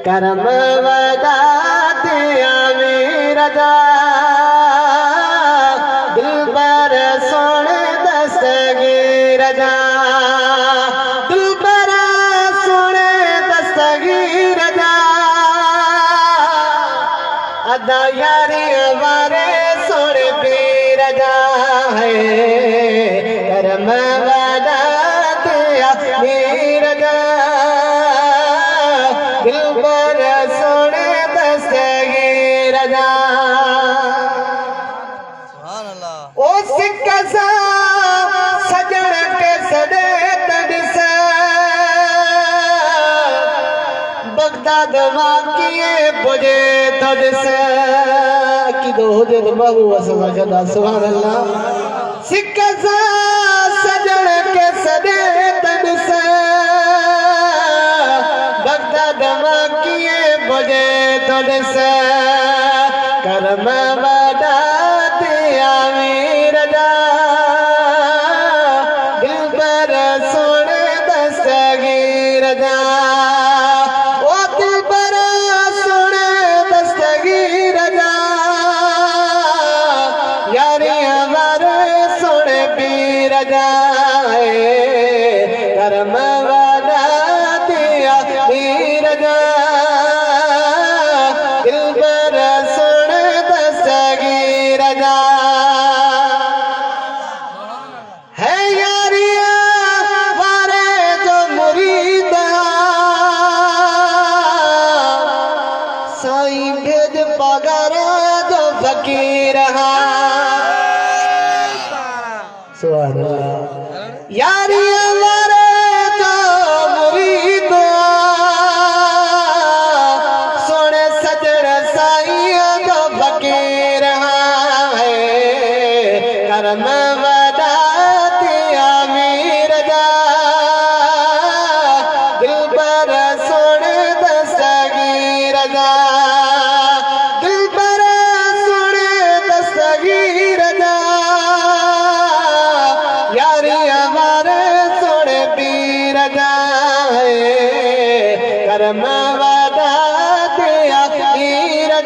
करम वदा दिया मेरा दिल पर सोने दस्तगीर जा दिल पर सोने दस्तगीर जा अदा यारी हमारे सोने पीर जा है करम वदा दिया मेरा दिल पर सोने दस्तगीर जा ओ सिक्का सा सजन के सदे तड़स बगदाद वाकिए बुझे तड़स की दो जद बाबू असला जदा सुभान अल्लाह सिक्का सा सजन के सदे तड़स किए बुझे तुझसे करम बड़ा दिया मेरा दिल पर सोने दस्तगीर जा ओ दिल पर सोने दस्तगीर जा यारी हमारे सोने पीर जाए करम बड़ा दिया मेरा दिल पर सोने दस्तगीर जा है यारिया वारे जो मुरीद साईं भेज पगार जो फकीर सुभान अल्लाह यारिया करम वदा दिया मेरा दिल पर सोने दस्तगीर जा दिल पर सोने दस्तगीर जा यारी हमारे सोने पीर जाए करम वदा दिया मेरा